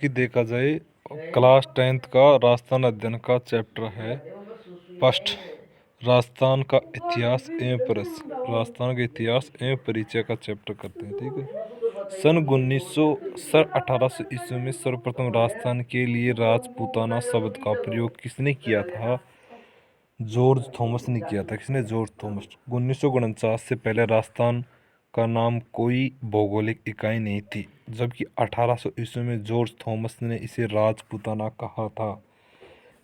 कि देखा जाए क्लास 10th का राजस्थान अध्ययन का चैप्टर है फर्स्ट, राजस्थान का इतिहास एवं राजस्थान के इतिहास एवं परिचय का चैप्टर करते हैं। ठीक है। सन 1800 ईस्वी में सर्वप्रथम राजस्थान के लिए राजपूताना शब्द का प्रयोग किसने किया था? जॉर्ज थॉमस ने किया था। किसने? George Thomas. 1949 से पहले राजस्थान का नाम कोई भौगोलिक इकाई नहीं थी, जबकि 1800 ईस्वी में जॉर्ज थॉमस ने इसे राजपूताना कहा था।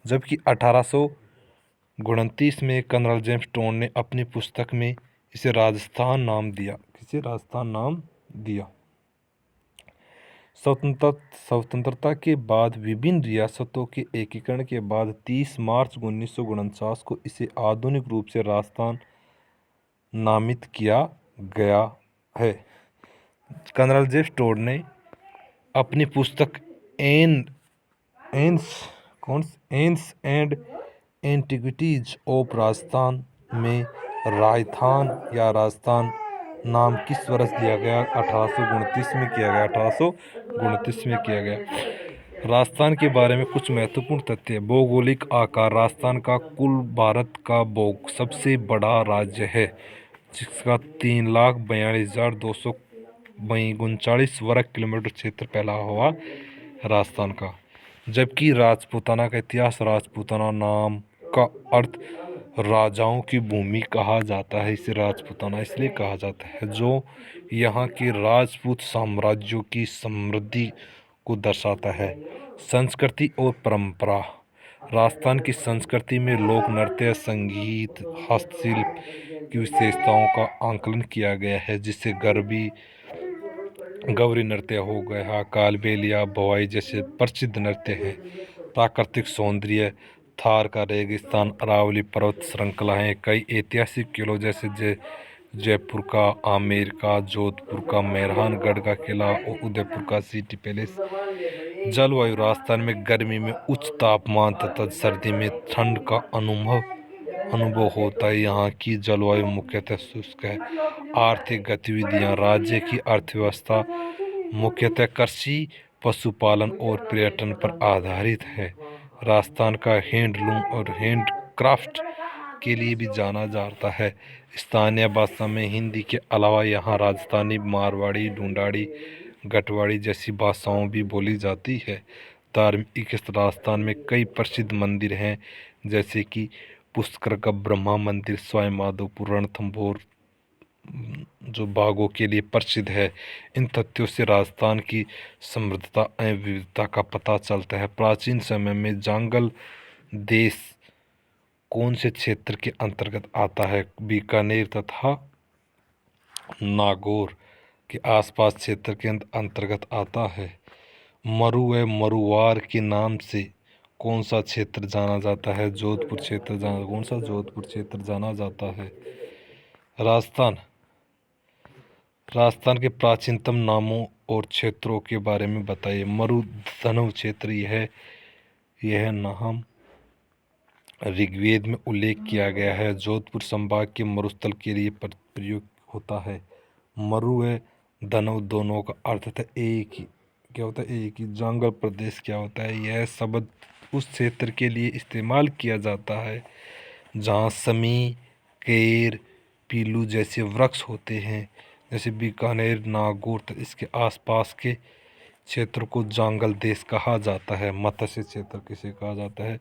जबकि 1829 में कर्नल जेम्स टोन ने अपनी पुस्तक में इसे राजस्थान नाम दिया। किसे राजस्थान नाम दिया? स्वतंत्रता के बाद विभिन्न रियासतों के एकीकरण के बाद 30 मार्च 1949 को इसे आधुनिक रूप से राजस्थान नामित किया गया है। कर्नल जेम्स टोड ने अपनी पुस्तक एंस एंड एंटिक्विटीज ऑफ राजस्थान में राजस्थान या राजस्थान नाम किस वर्ष दिया गया? 1829 में किया गया। 1829 में किया गया। राजस्थान के बारे में कुछ महत्वपूर्ण तथ्य। भौगोलिक आकार। राजस्थान का कुल भारत का सबसे बड़ा राज्य है, जिसका 3,42,239 वर्ग किलोमीटर क्षेत्र फैला हुआ राजस्थान का। जबकि राजपूताना का इतिहास। राजपूताना नाम का अर्थ राजाओं की भूमि कहा जाता है। इसे राजपूताना इसलिए कहा जाता है जो यहाँ के राजपूत साम्राज्यों की समृद्धि को दर्शाता है। संस्कृति और परंपरा। राजस्थान की संस्कृति में लोक नृत्य, संगीत, हस्तशिल्प की विशेषताओं का आकलन किया गया है, जिससे गौरी नृत्य हो गया, कालबेलिया, भवाई जैसे प्रसिद्ध नृत्य हैं। प्राकृतिक सौंदर्य। थार का रेगिस्तान, अरावली पर्वत श्रृंखलाएं, कई ऐतिहासिक किलों जैसे जयपुर का आमेर का, जोधपुर का मेहरानगढ़ का किला और उदयपुर का सिटी पैलेस। जलवायु। राजस्थान में गर्मी में उच्च तापमान तथा सर्दी में ठंड का अनुभव होता है। यहाँ की जलवायु मुख्यतः शुष्क है। आर्थिक गतिविधियाँ। राज्य की अर्थव्यवस्था मुख्यतः कृषि, पशुपालन और पर्यटन पर आधारित है। राजस्थान का हैंडलूम और हैंडक्राफ्ट के लिए भी जाना जाता है। स्थानीय भाषा में हिंदी के अलावा यहाँ राजस्थानी, मारवाड़ी, ढूंढाड़ी, गढ़वाड़ी जैसी भाषाओं भी बोली जाती है। धार्मिक। राजस्थान में कई प्रसिद्ध मंदिर हैं, जैसे कि पुष्कर का ब्रह्मा मंदिर, सवाई माधोपुर, रणथंभौर जो बाघों के लिए प्रसिद्ध है। इन तथ्यों से राजस्थान की समृद्धता एवं विविधता का पता चलता है। प्राचीन समय में जांगल देश कौन से क्षेत्र के अंतर्गत आता है? बीकानेर तथा नागौर के आसपास क्षेत्र के अंतर्गत आता है। मरु व मरुवार के नाम से कौन सा क्षेत्र जाना जाता है? जोधपुर क्षेत्र कौन सा? जोधपुर क्षेत्र जाना जाता है। राजस्थान के प्राचीनतम नामों और क्षेत्रों के बारे में बताइए। मरुधनु क्षेत्र। यह नाम ऋग्वेद में उल्लेख किया गया है। जोधपुर संभाग के मरुस्थल के लिए प्रयोग होता है। मरु व धनु दोनों का अर्थ था एक ही। क्या होता है? एक ही। जंगल प्रदेश क्या होता है? यह शब्द उस क्षेत्र के लिए इस्तेमाल किया जाता है जहाँ समी, केर, पीलू जैसे वृक्ष होते हैं। जैसे बीकानेर, नागौर तथा इसके आसपास के क्षेत्र को जांगल देश कहा जाता है। मत्स्य क्षेत्र किसे कहा जाता है?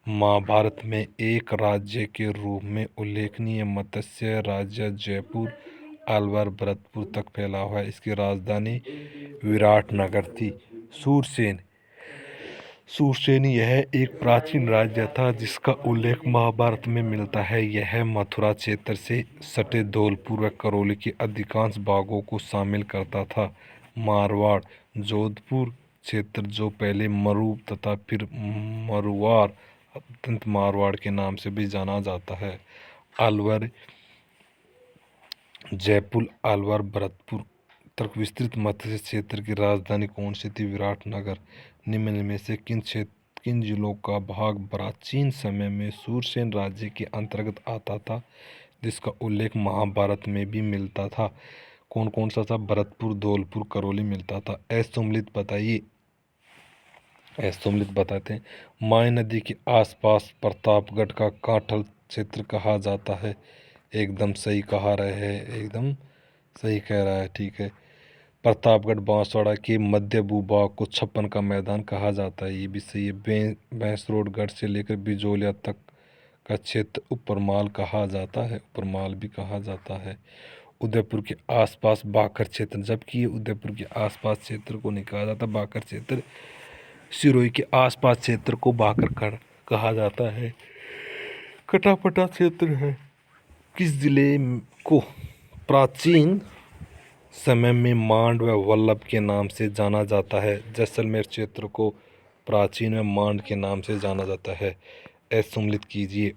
महाभारत में एक राज्य के रूप में उल्लेखनीय मत्स्य राज्य जयपुर, अलवर, भरतपुर तक फैला हुआ है। इसकी राजधानी विराटनगर थी। सूरसेन यह एक प्राचीन राज्य था जिसका उल्लेख महाभारत में मिलता है। यह मथुरा क्षेत्र से सटे धौलपुर व करौली के अधिकांश भागों को शामिल करता था। मारवाड़। जोधपुर क्षेत्र जो पहले मरु तथा फिर मरुवार अत्यंत मारवाड़ के नाम से भी जाना जाता है। अलवर। जयपुर, अलवर, भरतपुर तक विस्तृत मत्स्य क्षेत्र की राजधानी कौन सी थी? विराटनगर। निम्न में से किन जिलों का भाग प्राचीन समय में सूरसेन राज्य के अंतर्गत आता था, जिसका उल्लेख महाभारत में भी मिलता था? कौन कौन सा था? भरतपुर, धौलपुर, करौली मिलता था। असुमेलित बताइए। सम्मिलित बताते हैं। माय नदी के आसपास प्रतापगढ़ का कांठल क्षेत्र कहा जाता है। एकदम सही कहा रहे हैं, एकदम सही कह रहा है, ठीक है। प्रतापगढ़ बांसवाड़ा के मध्य भूभाग को छप्पन का मैदान कहा जाता है, ये भी सही है। भैंसरोडगढ़ से लेकर बिजोलिया तक का क्षेत्र उपरमाल कहा जाता है, उपरमाल भी कहा जाता है। उदयपुर के आसपास बाकर क्षेत्र, जबकि ये उदयपुर के आसपास क्षेत्र को नहीं कहा जाता बाकर क्षेत्र, सिरोही के आसपास क्षेत्र को बाकर कहा जाता है। कटापटा क्षेत्र है किस जिले को प्राचीन समय में मांड व वल्लभ के नाम से जाना जाता है? जैसलमेर क्षेत्र को प्राचीन में मांड के नाम से जाना जाता है। सम्मिलित कीजिए।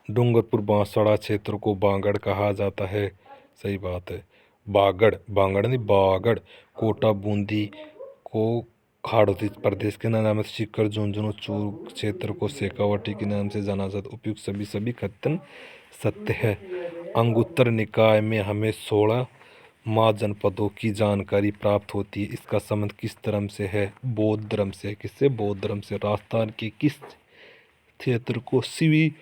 डूंगरपुर बांसवाड़ा क्षेत्र को बागड़ कहा जाता है, सही बात है। बागड़, बांगड़ नहीं बागड़। कोटा बूंदी को हाड़ौती प्रदेश के नाम से, सीकर झुंझुनू चूरू क्षेत्र को शेखावटी के नाम से जाना जाता है। उपयुक्त सभी कथन सत्य है। अंगुत्तर निकाय में हमें 16 महाजनपदों की जानकारी प्राप्त होती है। इसका संबंध किस धर्म से है? बौद्ध धर्म से। किससे? बौद्ध धर्म से। राजस्थान के किस क्षेत्र को सिवी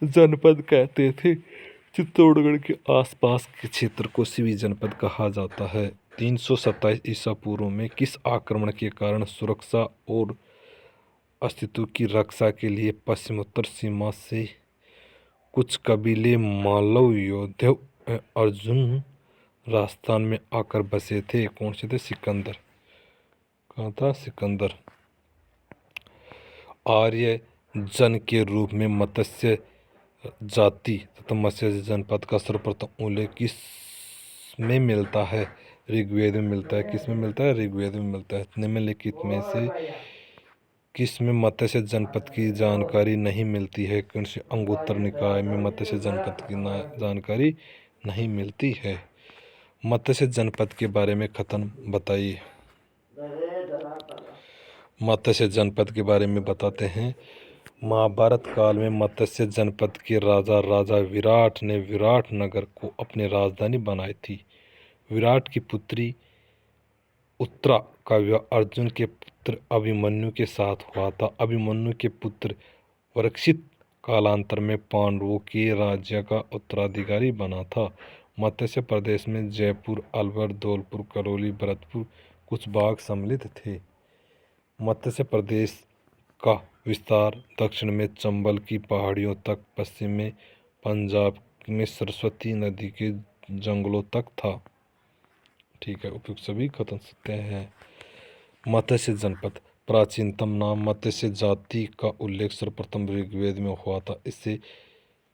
जनपद कहते थे? चित्तौड़गढ़ के आसपास के क्षेत्र को सिवी जनपद कहा जाता है। 327 ईसा पूर्व में किस आक्रमण के कारण सुरक्षा और अस्तित्व की रक्षा के लिए पश्चिमोत्तर सीमा से कुछ कबीले मालव योद्धे अर्जुन राजस्थान में आकर बसे थे? कौन से थे? सिकंदर। कहाँ था? सिकंदर। आर्य जन के रूप में मत्स्य जाति तथा मत्स्य जनपद का सर्वप्रथम उल्लेख किस में मिलता है? ऋग्वेद में मिलता है। किस में मिलता है? ऋग्वेद में मिलता है। निम्नलिखित में से किस में मत्स्य जनपद की जानकारी नहीं मिलती है? कौन से? अंगुत्तर निकाय में मत्स्य जनपद की जानकारी नहीं मिलती है। मत्स्य जनपद के बारे में कथन बताइए। मत्स्य जनपद के बारे में बताते हैं। महाभारत काल में मत्स्य जनपद के राजा विराट ने विराट नगर को अपनी राजधानी बनाई थी। विराट की पुत्री उत्तरा का विवाह अर्जुन के पुत्र अभिमन्यु के साथ हुआ था। अभिमन्यु के पुत्र परीक्षित कालांतर में पांडवों के राज्य का उत्तराधिकारी बना था। मत्स्य प्रदेश में जयपुर, अलवर, धौलपुर, करौली, भरतपुर कुछ भाग सम्मिलित थे। मत्स्य प्रदेश का विस्तार दक्षिण में चंबल की पहाड़ियों तक, पश्चिम में पंजाब में सरस्वती नदी के जंगलों तक था। ठीक है, उपयुक्त सभी कथन सत्य हैं। मत्स्य जनपद प्राचीनतम नाम मत्स्य जाति का उल्लेख सर्वप्रथम ऋग्वेद में हुआ था। इससे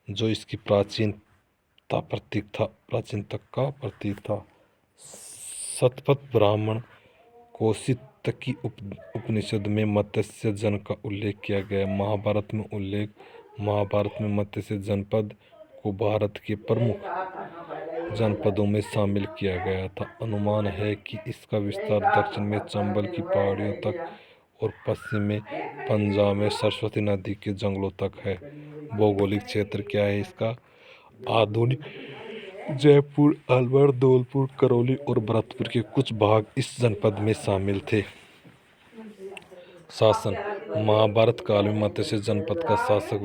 जो इसकी प्राचीनता प्रतीक था, प्राचीनता का प्रतीक था। शतपथ ब्राह्मण कौशितकी उपनिषद में मत्स्य जन का उल्लेख किया गया। महाभारत में मत्स्य जनपद को भारत के प्रमुख जनपदों में शामिल किया गया था। अनुमान है कि इसका विस्तार दक्षिण में चंबल की पहाड़ियों तक और पश्चिम में पंजाब में सरस्वती नदी के जंगलों तक है। भौगोलिक क्षेत्र क्या है इसका? आधुनिक जयपुर, अलवर, धौलपुर, करौली और भरतपुर के कुछ भाग इस जनपद में शामिल थे। शासन महाभारत काल में मत्स्य जनपद का शासक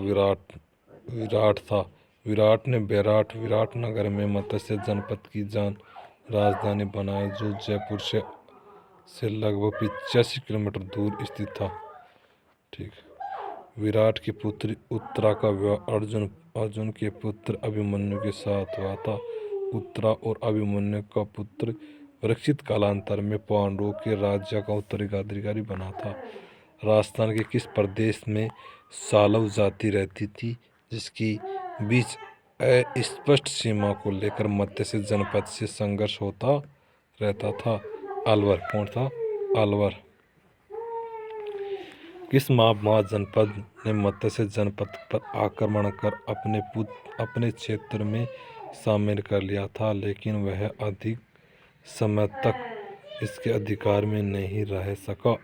विराट था। विराट ने विराट नगर में मत्स्य जनपद की राजधानी बनाई, जो जयपुर से लगभग 85 किलोमीटर दूर स्थित था। ठीक। विराट की पुत्री उत्तरा का विवाह अर्जुन के पुत्र अभिमन्यु के साथ हुआ था। उत्तरा और अभिमन्यु का पुत्र परीक्षित कालांतर में पांडवों के राज्य का उत्तराधिकारी बना था। राजस्थान के किस प्रदेश में सालव जाति रहती थी, जिसकी बीच अस्पष्ट सीमा को लेकर मत्स्य जनपद से संघर्ष होता रहता था? अलवर। कौन था? अलवर। किस महाजनपद ने मत्स्य जनपद पर आक्रमण कर अपने क्षेत्र में शामिल कर लिया था, लेकिन वह अधिक समय तक इसके अधिकार में नहीं रह सका?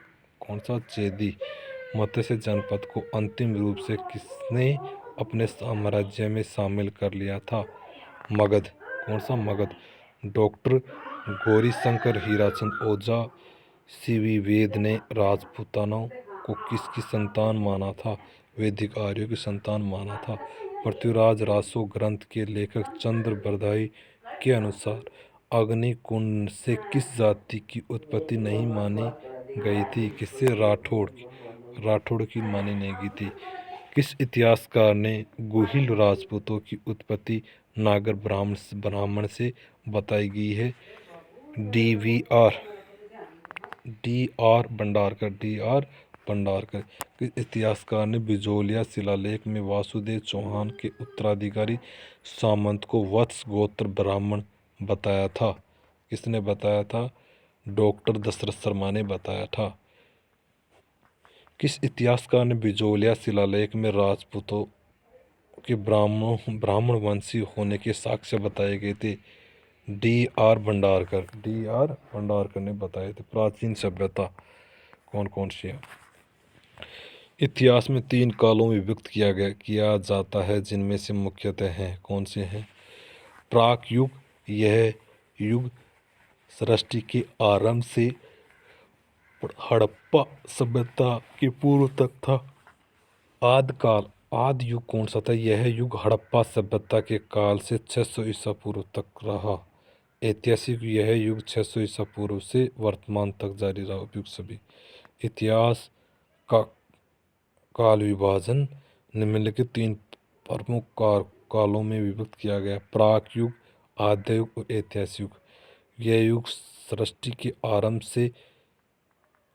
कौन सा? चेदी। मत्स्य जनपद को अंतिम रूप से किसने अपने साम्राज्य में शामिल कर लिया था? मगध। कौन सा? मगध। डॉक्टर गौरीशंकर हीराचंद ओझा सीवी वेद ने राजपूतानों को किसकी संतान माना था? वैदिक आर्यों की संतान माना था। पृथ्वीराज रासो ग्रंथ के लेखक चंद्र बरदाई के अनुसार अग्निकुंड से किस जाति की उत्पत्ति नहीं मानी गई थी? किससे? राठौड़ की मानी नहीं गई थी। किस इतिहासकार ने गुहिल राजपूतों की उत्पत्ति नागर ब्राह्मण से बताई गई है? D R Bhandarkar. किस इतिहासकार ने बिजोलिया शिलालेख में वासुदेव चौहान के उत्तराधिकारी सामंत को वत्स गोत्र ब्राह्मण बताया था? किसने बताया था? डॉक्टर दशरथ शर्मा ने बताया था। किस इतिहासकार ने बिजोलिया शिलालेख में राजपूतों के ब्राह्मण वंशी होने के साक्ष्य बताए गए थे? डी आर भंडारकर ने बताए थे। प्राचीन सभ्यता कौन कौन सी है? इतिहास में 3 कालों में विभक्त किया जाता है, जिनमें से मुख्यतः हैं कौन से हैं? प्राक युग, यह युग सृष्टि के आरंभ से हड़प्पा सभ्यता के पूर्व तक था। आदिकाल, आदि युग कौन सा था? यह युग हड़प्पा सभ्यता के काल से 600 ईसा पूर्व तक रहा। ऐतिहासिक, यह युग 600 ईसा पूर्व से वर्तमान तक जारी रहा। उपयुक्त सभी। इतिहास का काल विभाजन निम्नलिखित 3 प्रमुख कालों में विभक्त किया गया। प्राक युग, आद्य युग और ऐतिहासिक युग। यह युग सृष्टि के आरंभ से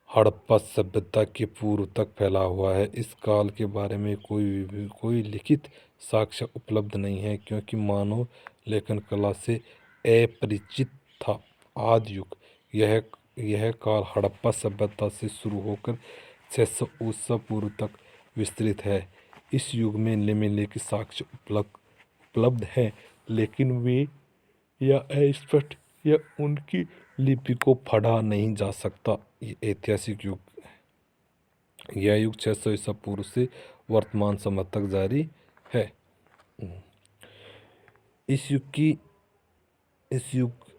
हड़प्पा सभ्यता के पूर्व तक फैला हुआ है। इस काल के बारे में कोई लिखित साक्ष्य उपलब्ध नहीं है, क्योंकि मानव लेखन कला से अपरिचित था। आदि युग, यह काल हड़प्पा सभ्यता से शुरू होकर 600 ईसा पूर्व तक विस्तृत है। इस युग में निम्नलिखित साक्ष्य उपलब्ध हैं, लेकिन वे या अस्पष्ट या उनकी लिपि को पढ़ा नहीं जा सकता। ये ऐतिहासिक युग, यह युग 600 ईसा पूर्व से वर्तमान समय तक जारी है।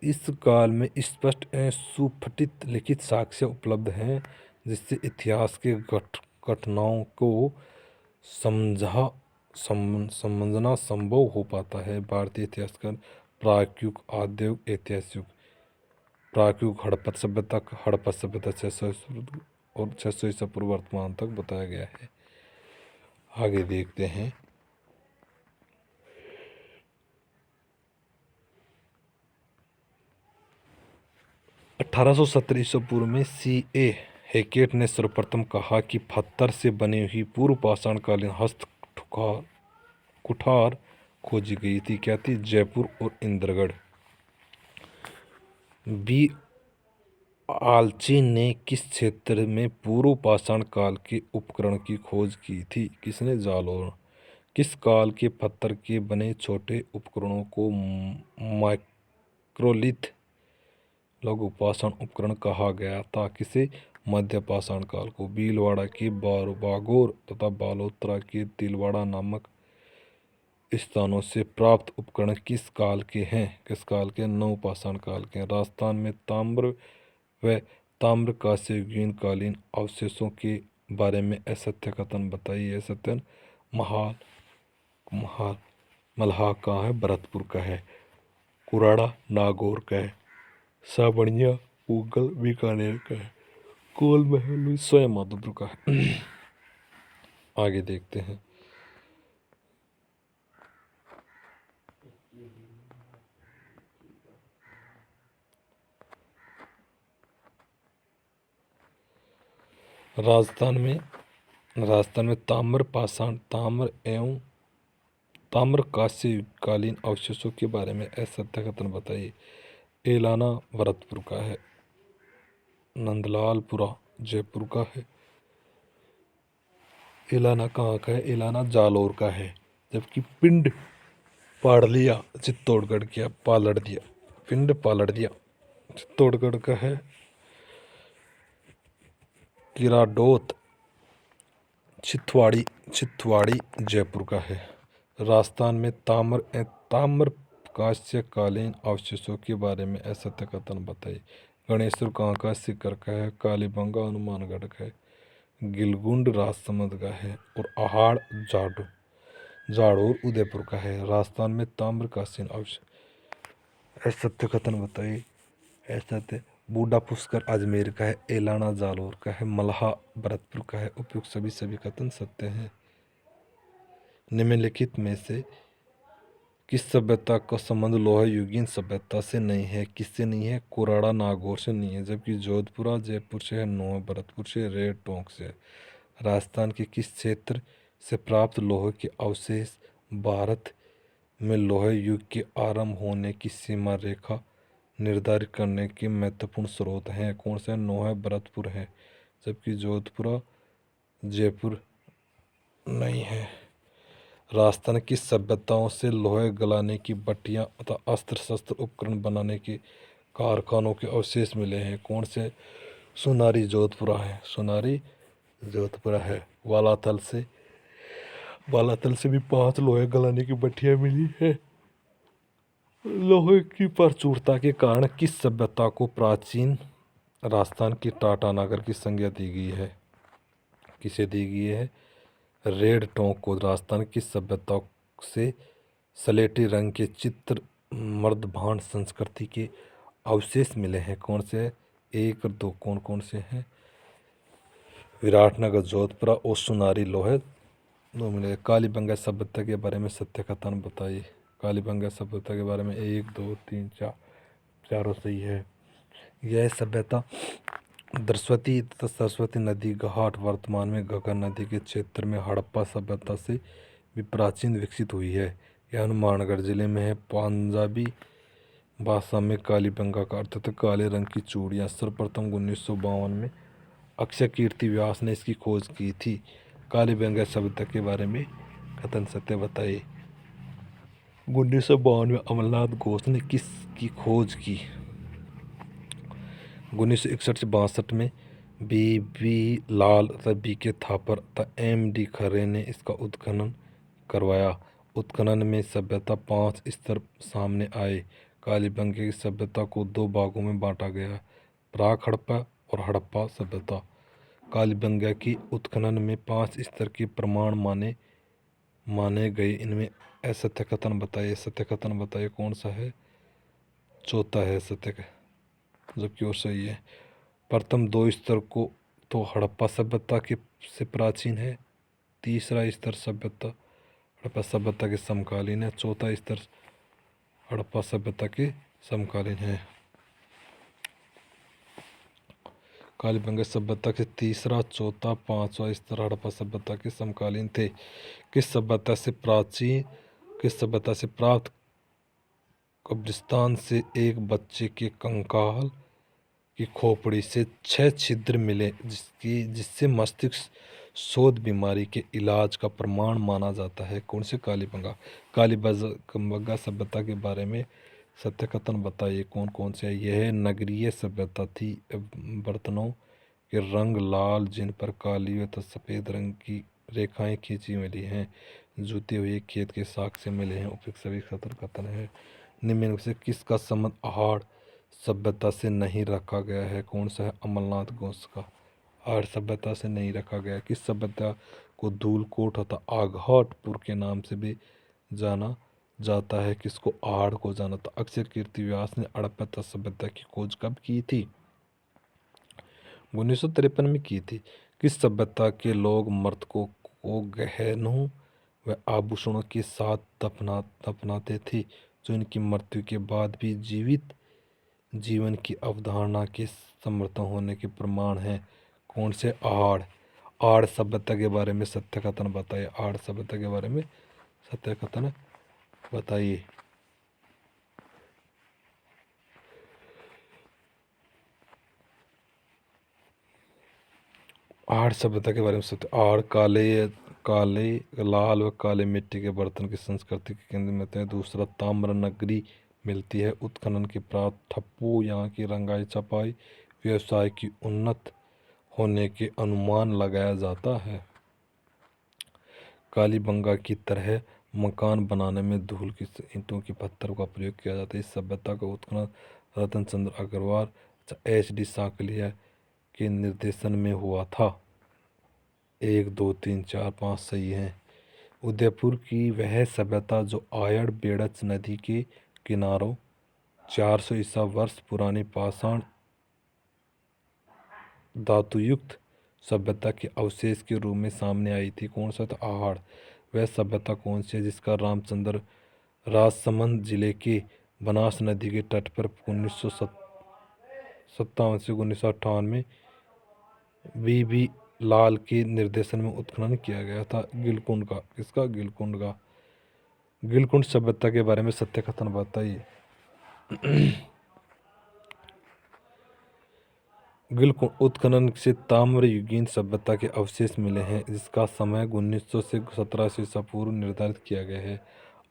इस काल में स्पष्ट एवं सुस्फुटित लिखित साक्ष्य उपलब्ध हैं, जिससे इतिहास के घटनाओं को समझना संभव हो पाता है। भारतीय इतिहासकार प्राक युग, आद्य युग, ऐतिहासिक युग। प्राक युग हड़प्पा सभ्यता 600 और 600 ईसा पूर्व वर्तमान तक बताया गया है। आगे देखते हैं। (1870 ईसा पूर्व में C.A. हैकेट ने सर्वप्रथम कहा कि पत्थर से बनी हुई पूर्व पाषाणकालीन हस्त कुठार खोजी गई थी। क्या थी? जयपुर और इंद्रगढ़। बी. आल्ची ने किस क्षेत्र में पूर्व पाषाण काल के उपकरण की खोज की थी? किसने? जालौर। किस काल के पत्थर के बने छोटे उपकरणों को माइक्रोलिथ लघु पाषाण उपकरण कहा गया था? किसे? मध्य पाषाण काल को। भीलवाड़ा के बागोर तथा बालोतरा के तिलवाड़ा नामक स्थानों से प्राप्त उपकरण किस काल के हैं? किस काल के? नवपाषाण काल के। राजस्थान में ताम्र व ताम्रकांस्य युगीन कालीन अवशेषों के बारे में असत्य कथन बताइए। असत्य। मल्हा कहाँ है? भरतपुर का है। कुराड़ा नागौर का है। सावणिया पूगल बीकानेर का है। कोल महल स्वयं माधोपुर का है। आगे देखते हैं। राजस्थान में ताम्र एवं ताम्रकांस्य कालीन अवशेषों के बारे में असत्य कथन बताइए। एलाना भरतपुर का है। नंदलालपुरा जयपुर का है। एलाना कहाँ का है? एलाना जालौर का है। जबकि पिंड पाड़लिया चित्तौड़गढ़ का पालड़ दिया। पिंड पालड़ दिया चित्तौड़गढ़ का है। किराडोत छिथवाड़ी जयपुर का है। राजस्थान में ताम्रकांस्य कालीन अवशेषों के बारे में असत्य कथन बताइए। गणेशपुर कहाँ का है? सीकर का है। कालीबंगा हनुमानगढ़ का है। गिलगुंड राजसमंद का है। और अहाड़ जाड़ोर उदयपुर का है। राजस्थान में ताम्र का सीन अवश्य। ऐसा सत्य कथन बताइए। ऐसा थे बूढ़ा पुष्कर अजमेर का है। एलाना जालोर का है। मल्हा भरतपुर का है। उपयुक्त सभी कथन सत्य हैं। निम्नलिखित में से किस सभ्यता का संबंध लोहा युगीन सभ्यता से नहीं है? किससे नहीं है? कोराड़ा नागौर से नहीं है, जबकि जोधपुरा जयपुर से है। नोह भरतपुर से। रेड टोंक से। राजस्थान के किस क्षेत्र से प्राप्त लोहे के अवशेष भारत में लोहे युग के आरंभ होने की सीमा रेखा निर्धारित करने के महत्वपूर्ण स्रोत हैं? कौन से? नोह भरतपुर है, जबकि जोधपुरा जयपुर नहीं है। राजस्थान की सभ्यताओं से लोहे गलाने की भट्टियां तथा अस्त्र शस्त्र उपकरण बनाने के कारखानों के अवशेष मिले हैं? कौन से? सोनारी जोधपुरा है। सोनारी जोधपुरा है। वालाथल से भी 5 लोहे गलाने की भट्टियां मिली है। लोहे की प्रचुरता के कारण किस सभ्यता को प्राचीन राजस्थान की टाटानगर की संज्ञा दी गई है? किसे दी गई है? रेड टोंक को। राजस्थान की सभ्यता से सलेटी रंग के चित्र मर्दभांड संस्कृति के अवशेष मिले हैं? कौन से? 1 और 2 कौन कौन से हैं? विराटनगर जोधपुरा और सोनारी लोहे दो मिले। कालीबंगा सभ्यता के बारे में सत्य कथन बताइए। कालीबंगा सभ्यता के बारे में 1 2 3 4 चारों सही है। यह सभ्यता सरस्वती तथा सरस्वती नदी घाट वर्तमान में घग्गर नदी के क्षेत्र में हड़प्पा सभ्यता से भी प्राचीन विकसित हुई है। यह हनुमानगढ़ जिले में है। पंजाबी भाषा में कालीबंगा का अर्थ था काले रंग की चूड़ियाँ। सर्वप्रथम 1952 में अक्षय कीर्ति व्यास ने इसकी खोज की थी। कालीबंगा सभ्यता के बारे में कथन सत्य बताइए। 1952 में अमरनाथ घोष ने किसकी खोज की? 1961 से 62 में बी लाल तथा बी.के. थापर तथा एम.डी. खरे ने इसका उत्खनन करवाया। उत्खनन में सभ्यता 5 स्तर सामने आए। कालीबंगा की सभ्यता को 2 भागों में बांटा गया, प्राक हड़प्पा और हड़प्पा सभ्यता। कालीबंगा की उत्खनन में 5 स्तर के प्रमाण माने गए। इनमें असत्य कथन बताइए। सत्य कथन बताइए कौन सा है? चौथा है सत्य, जबकि वो सही है। प्रथम 2 स्तर को तो हड़प्पा सभ्यता के से प्राचीन है। तीसरा स्तर सभ्यता हड़प्पा सभ्यता के समकालीन है। चौथा स्तर हड़प्पा सभ्यता के समकालीन है। कालीबंगा सभ्यता के तीसरा, चौथा, 5वां स्तर हड़प्पा सभ्यता के समकालीन थे। किस सभ्यता से प्राप्त कब्रिस्तान से एक बच्चे के कंकाल की खोपड़ी से 6 छिद्र मिले, जिससे मस्तिष्क शोथ बीमारी के इलाज का प्रमाण माना जाता है? कौन से? कालीबंगा सभ्यता के बारे में सत्य कथन बताइए कौन कौन से? यह नगरीय सभ्यता थी। बर्तनों के रंग लाल, जिन पर काली तथा सफ़ेद रंग की रेखाएं खींची मिली हैं। जूते हुए खेत के साग से मिले हैं। उपयुक्त सभी कथन है। निम्न में से किसका संबंध अहाड़ सभ्यता से नहीं रखा गया है? कौन सा है? अमरनाथ घोष का अहाड़ सभ्यता से नहीं रखा गया। किस सभ्यता को धूलकोट तथा आघाटपुर के नाम से भी जाना जाता है? किसको? अहाड़ को जाना था। अक्षय कीर्ति व्यास ने हड़प्पा सभ्यता की खोज कब की थी? 1953 में की थी। किस सभ्यता के लोग मृतकों को गहनों व आभूषणों के साथ दफनाते थे, जो इनकी मृत्यु के बाद भी जीवित जीवन की अवधारणा के समर्थ होने के प्रमाण हैं? कौन से? आड़ सभ्यता के बारे में सत्य कथन बताइए। आड़ सभ्यता के बारे में सत्य कथन बताइए। आड़ सभ्यता के बारे में सत्य। आड़ काले लाल व काले मिट्टी के बर्तन की संस्कृति के केंद्र में है। दूसरा, ताम्र नगरी मिलती है। उत्खनन के प्राप्त ठप्पू यहाँ की रंगाई छपाई व्यवसाय की उन्नत होने के अनुमान लगाया जाता है। कालीबंगा की तरह मकान बनाने में धूल की ईंटों की पत्थर का प्रयोग किया जाता है। इस सभ्यता का उत्खनन रतन चंद्र अग्रवाल HD सांकलिया के निर्देशन में हुआ था। 1 2 3 4 5 सही है। उदयपुर की वह सभ्यता जो आयड़ बेड़च नदी के किनारों 400 ईसा वर्ष पुरानी पाषाण धातुयुक्त सभ्यता के अवशेष के रूप में सामने आई थी। कौन सा था? आहड़। वह सभ्यता कौन सी है जिसका रामचंद्र राजसमंद जिले के बनास नदी के तट पर 1957 से 1958 में वी लाल के निर्देशन में उत्खनन किया गया था? गिलकुंड का। किसका? गिलकुंड का। गिलकुंड सभ्यता के बारे में सत्य कथन बताइए। गिलकुंड उत्खनन से ताम्रयुगीन सभ्यता के अवशेष मिले हैं जिसका समय 1900 से 1700 ईसा पूर्व निर्धारित किया गया है।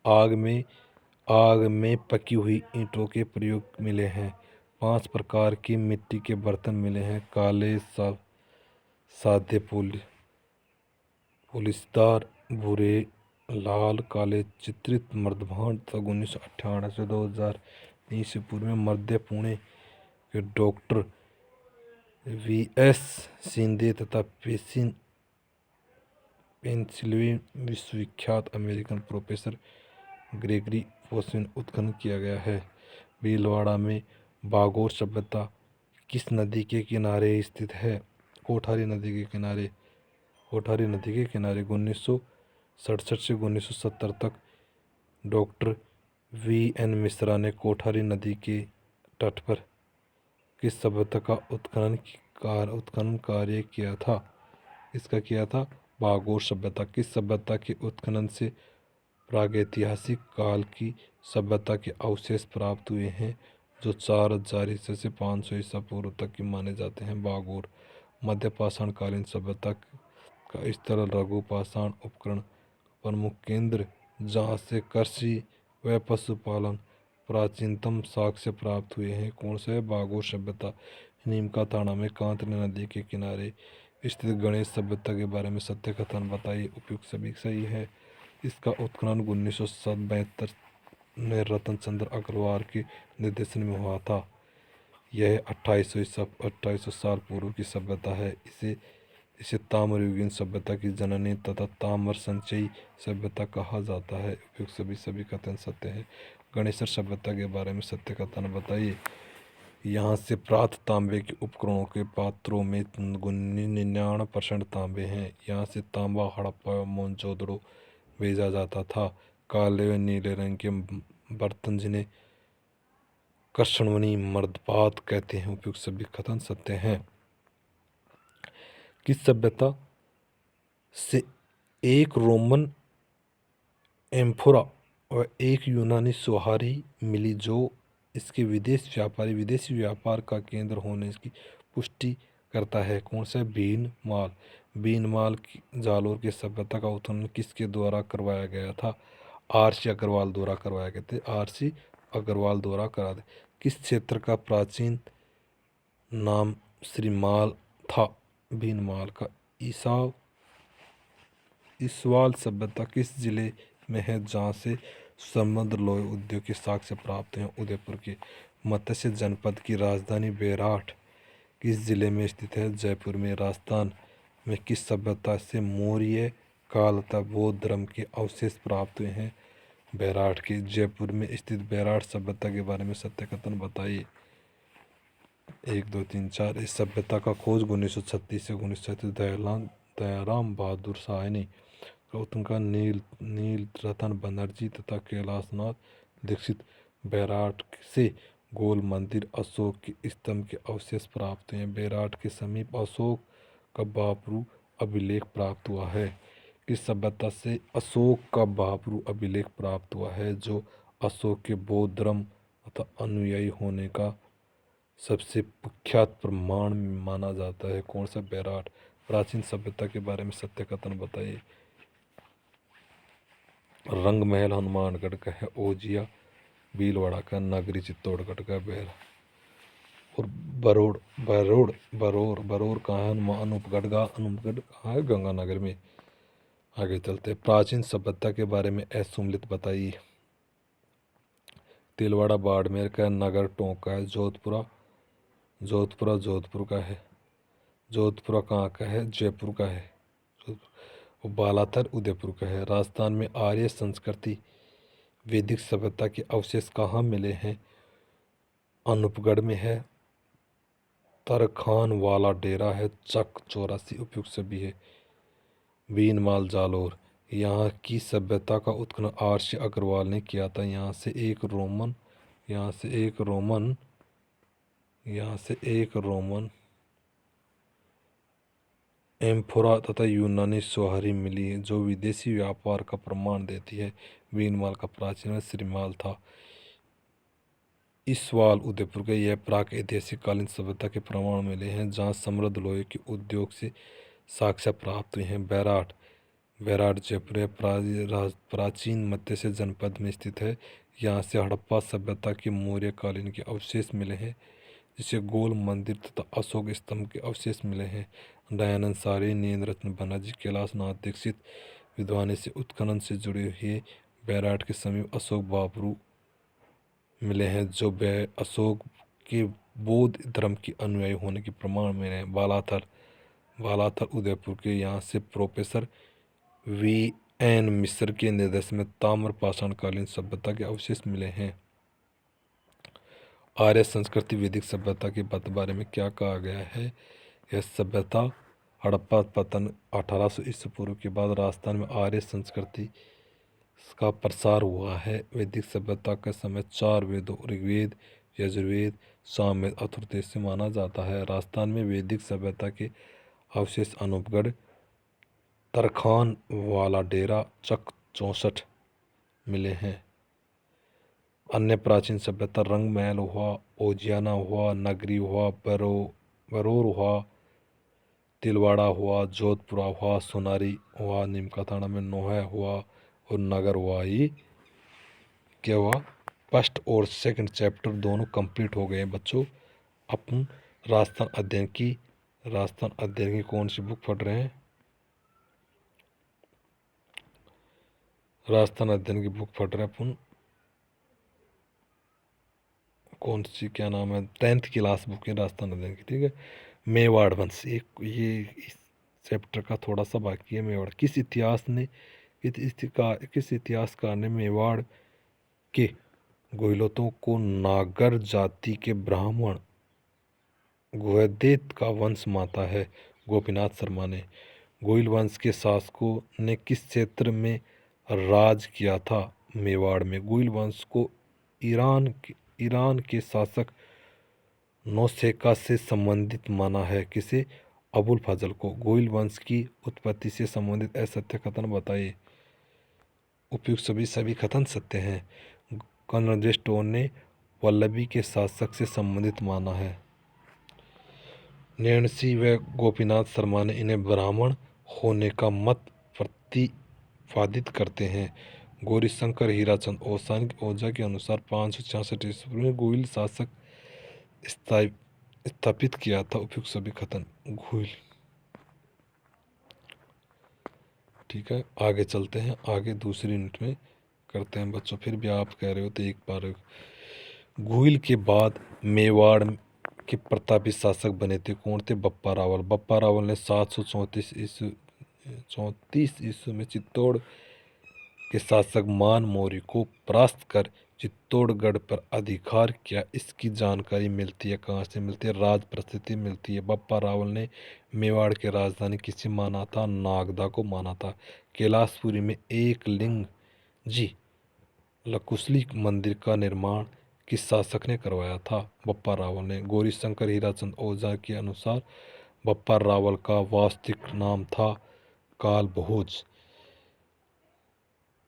आग में पकी हुई ईंटों के प्रयोग मिले हैं। 5 प्रकार की मिट्टी के बर्तन मिले हैं। काले, सादे, पुलिसदार, भूरे, लाल, काले, चित्रित, मर्दभांड तथा 1998 से 2003 से पूर्व में मध्य पुणे के डॉक्टर VS शिंदे तथा पेंसिल्वेनिया विश्वविख्यात अमेरिकन प्रोफेसर ग्रेगरी पोस्वेन उत्खनन किया गया है। भीलवाड़ा में बागोर सभ्यता किस नदी के किनारे स्थित है? कोठारी नदी के किनारे। कोठारी नदी के किनारे 1967 से 1970 तक डॉक्टर VN मिश्रा ने कोठारी नदी के तट पर किस सभ्यता का उत्खनन कार्य किया था? इसका किया था? बागोर सभ्यता। किस सभ्यता के उत्खनन से प्रागैतिहासिक काल की सभ्यता के अवशेष प्राप्त हुए हैं जो 4000 ईसा से 500 ईसा पूर्व तक के माने जाते हैं? बागोर। मध्य पाषाण कालीन सभ्यता का स्थल लघु पाषाण उपकरण प्रमुख केंद्र जहाँ से कृषि व पशुपालन प्राचीनतम साक्ष्य प्राप्त हुए हैं। कौन सा है? बागोर सभ्यता। नीमका थाना में कांतली नदी के किनारे स्थित गणेश सभ्यता के बारे में सत्य कथन बताइए। उपयुक्त सभी सही है। इसका उत्खनन 1972 में रतन चंद्र अग्रवाल के निर्देशन में हुआ था। यह 2800 साल पूर्व की सभ्यता है। इसे ताम्रयुगीन सभ्यता की जननी तथा ताम्र संचयी सभ्यता कहा जाता है। उपयुक्त सभी कथन सत्य है। गणेश सभ्यता के बारे में सत्य कथन बताइए। यहाँ से प्राप्त तांबे के उपकरणों के पात्रों में 99% तांबे हैं। यहाँ से तांबा हड़प्पा व मोहनजोदड़ो भेजा जाता था। काले व नीले रंग के बर्तन जिन्हें कृष्णवनी मर्दपात कहते हैं। उपयुक्त सभी कथन सत्य हैं। किस सभ्यता से एक रोमन एम्फोरा व एक यूनानी सुहारी मिली जो इसके विदेशी व्यापार का केंद्र होने की पुष्टि करता है? कौन सा? भीनमाल। भीनमाल की जालोर की सभ्यता का उत्खनन किसके द्वारा करवाया गया था? RC अग्रवाल द्वारा करवाया गया था। RC अग्रवाल द्वारा करा दे। किस क्षेत्र का प्राचीन नाम श्रीमाल था? भीनमाल का। ईसवाल सभ्यता किस जिले में है जहाँ से समुद्र लोह उद्योग के साक्ष्य प्राप्त हैं? उदयपुर के। मत्स्य जनपद की राजधानी बैराठ किस जिले में स्थित है? जयपुर में। राजस्थान में किस सभ्यता से मौर्य काल तथा बौद्ध धर्म के अवशेष प्राप्त हुए हैं? बैराठ के। जयपुर में स्थित बैराठ सभ्यता के बारे में सत्य कथन बताइए। 1 2 3 4। इस सभ्यता का खोज 1936 से 1937 दयाराम बहादुर साहनी गौतम नील रतन बनर्जी तथा कैलाशनाथ दीक्षित। बैराठ से गोल मंदिर अशोक के स्तंभ के अवशेष प्राप्त हुए हैं। बैराठ के समीप अशोक का बापरू अभिलेख प्राप्त हुआ है। किस सभ्यता से अशोक का बापरू अभिलेख प्राप्त हुआ है जो अशोक के बौद्ध धर्म तथा अनुयायी होने का सबसे कुख्यात प्रमाण माना जाता है? कौन सा? बैराठ। प्राचीन सभ्यता के बारे में सत्य कथन बताइए। रंग महल हनुमानगढ़ का है। ओजिया भीलवाड़ा का। नगरी चित्तौड़गढ़ का। बैर और बरोड़ कहाँ है? अनूपगढ़ कहाँ है? गंगानगर में। आगे चलते हैं। प्राचीन सभ्यता के बारे में असुमलित बताइए। तिलवाड़ा बाड़मेर का। नगर टोंक का है। जोधपुरा जोधपुरा जोधपुर का है। जोधपुरा कहाँ का है? जयपुर का है। और बालाथर उदयपुर का है। राजस्थान में आर्य संस्कृति वैदिक सभ्यता के अवशेष कहाँ मिले हैं? अनूपगढ़ में है, तरखान वाला डेरा है, चक 84 उपयुक्त सभी है। बीनमाल जालोर, यहाँ की सभ्यता का उत्खनन आर.सी. अग्रवाल ने किया था। यहाँ से एक रोमन एम्फोरा तथा यूनानी सोहरी मिली है जो विदेशी व्यापार का प्रमाण देती है। बीनमाल का प्राचीन श्रीमाल था। इसवाल उदयपुर के यह प्राक ऐतिहासिक कालीन सभ्यता के प्रमाण मिले हैं जहाँ समृद्ध लोहे के उद्योग से साक्ष्य प्राप्त हुए हैं। बैराट जयपुर प्राचीन मध्य से जनपद में स्थित है। यहाँ से हड़प्पा सभ्यता के मौर्य कालीन के अवशेष मिले हैं जिसे गोल मंदिर तथा अशोक स्तंभ के अवशेष मिले हैं। दयानंद सारी, नील रत्न बनर्जी, कैलाश नाथ दीक्षित विद्वान से उत्खनन से जुड़े हुए बैराट के समीप अशोक बाबरू मिले हैं जो अशोक के बौद्ध धर्म के अनुयायी होने के प्रमाण मिले हैं। बालाथर उदयपुर के यहाँ से प्रोफेसर V.N. मिश्र के निर्देशन में ताम्र पाषाण कालीन सभ्यता के अवशेष मिले हैं। आर्य संस्कृति वैदिक सभ्यता के बारे में क्या कहा गया है? यह सभ्यता हड़प्पा पतन 1800 ईस्वी पूर्व के बाद राजस्थान में आर्य संस्कृति का प्रसार हुआ है। वैदिक सभ्यता के समय 4 वेदों ऋग्वेद, यजुर्वेद, सामवेद, अथर्ववेद से माना जाता है। राजस्थान में वैदिक सभ्यता के अवशेष अनूपगढ़, तरखान वाला डेरा, चक 64 मिले हैं। अन्य प्राचीन सभ्यता रंग महल हुआ, ओजियाना हुआ, नगरी हुआ, बरोर हुआ, तिलवाड़ा हुआ, जोधपुरा हुआ, सोनारी हुआ, नीमकाथाना में नोहा हुआ और नगर हुआ। ये क्या हुआ? फर्स्ट और सेकंड चैप्टर दोनों कंप्लीट हो गए हैं बच्चों। अपन राजस्थान अध्ययन की कौन सी बुक पढ़ रहे हैं? राजस्थान अध्ययन की बुक पढ़ रहे हैं अपन। कौन सी, क्या नाम है? 10th क्लास बुक है राजस्थान अध्ययन की, ठीक है। मेवाड़ वंश, एक ये इस चैप्टर का थोड़ा सा बाकी है। मेवाड़ किस इतिहासकार ने मेवाड़ के गोइलों को नागर जाति के ब्राह्मण गुहदेत का वंश मानता है? गोपीनाथ शर्मा ने। गोइल वंश के शासकों ने किस क्षेत्र में राज किया था? मेवाड़ में। गोइल वंश को ईरान के शासक नौशेखा से संबंधित माना है। किसे? अबुल फजल को। गोइल वंश की उत्पत्ति से संबंधित असत्य कथन बताइए। उपयुक्त सभी कथन सत्य हैं। कर्नल स्टोन ने वल्लभी के शासक से संबंधित माना है। नैन्सी व गोपीनाथ शर्मा ने इन्हें ब्राह्मण होने का मत प्रतिपादित करते हैं। गौरीशंकर हीराचंद ओझा के अनुसार 566 ईस्वी में गोइल शासक स्थापित किया था। उपयुक्त सभी कथन। गोइल, ठीक है। आगे चलते हैं, आगे दूसरी यूनिट में करते हैं बच्चों। फिर भी आप कह रहे हो तो एक बार। गोइल के बाद मेवाड़ के प्रतापी शासक बने थे कौन थे? बप्पा रावल। बप्पा रावल ने 734 ईस्वी में चित्तौड़ के शासक मान मौर्य को परास्त कर चित्तौड़गढ़ पर अधिकार किया। इसकी जानकारी मिलती है कहाँ से? मिलती है राज प्रसिद्धि मिलती है। बप्पा रावल ने मेवाड़ की राजधानी किसे माना था? नागदा को माना था। कैलाशपुरी में एक लिंग जी लकुशली मंदिर का निर्माण किस शासक ने करवाया था? बप्पा रावल ने। गौरीशंकर हीराचंद ओझा के अनुसार बप्पा रावल का वास्तविक नाम था काल भोज।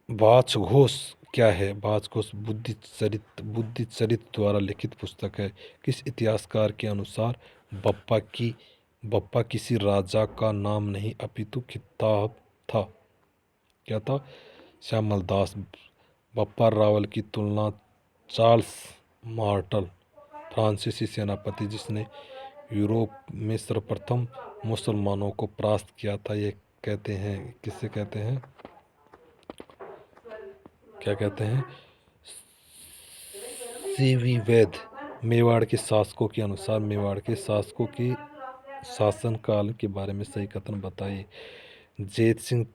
वाचघोष क्या है? वाचघोष बुद्धि चरित द्वारा लिखित पुस्तक है। किस इतिहासकार के अनुसार बप्पा किसी राजा का नाम नहीं अपितु खिताब था? क्या था? श्यामल दास। बप्पा रावल की तुलना चार्ल्स मार्टल, फ्रांसीसी सेनापति जिसने यूरोप में सर्वप्रथम मुसलमानों को परास्त किया था, ये कहते हैं। किससे कहते हैं? क्या कहते हैं? सीवी वैद मेवाड़ के शासकों के अनुसार मेवाड़ के शासकों के शासनकाल के बारे में सही कथन बताइए। जैत सिंह,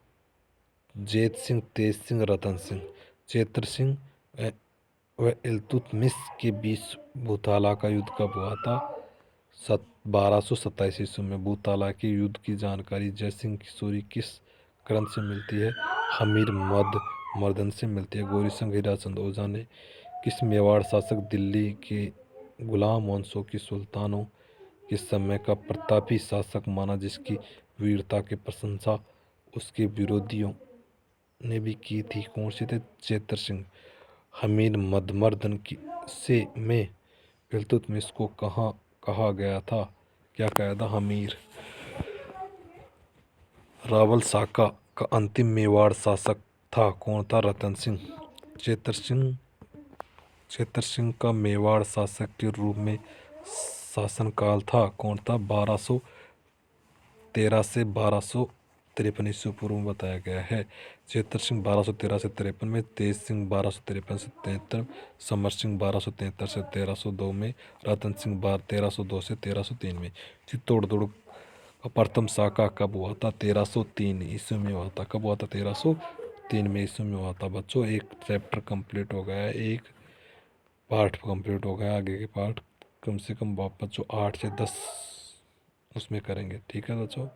तेज सिंह, रतन सिंह। चेतर सिंह व इल्तुतमिश के बीच भूताला का युद्ध कब हुआ था? 1227 ईस्वी में। भूताला के युद्ध की जानकारी जय सिंह किशोरी किस ग्रंथ से मिलती है? हमीर मद मर्दन से मिलती है। गौरी संघ हीराचंद ओझा ने किस मेवाड़ शासक दिल्ली के गुलाम वंशों की सुल्तानों के समय का प्रतापी शासक माना, जिसकी वीरता की प्रशंसा उसके विरोधियों ने भी की थी? कौन से थे? चेतर सिंह। हमीर मदमर्दन की से में इल्तुतमिश को कहाँ कहा गया था? क्या कहा था? हमीर। रावल शाका का अंतिम मेवाड़ शासक था? कौन था? रतन सिंह। चेतर सिंह। चेतर सिंह का मेवाड़ शासक के रूप में शासनकाल था? कौन था? 1213 से 1253 ईस्वी पूर्व में बताया गया है। चेतर सिंह 1213 से 53 में, तेज सिंह 1253 से 73, समर सिंह 1273 से 1302 में, रतन सिंह 1302 से 1303 में। चित्तौड़गढ़ का प्रथम शाखा कब हुआ था? 1303 ईस्वी में हुआ था। कब हुआ था? 1303 में ईस्वी में हुआ था। बच्चों एक चैप्टर कंप्लीट हो गया है, एक पार्ट कंप्लीट हो गया। आगे के पार्ट कम से कम बच्चों 8 से 10 उसमें करेंगे। ठीक है बच्चों।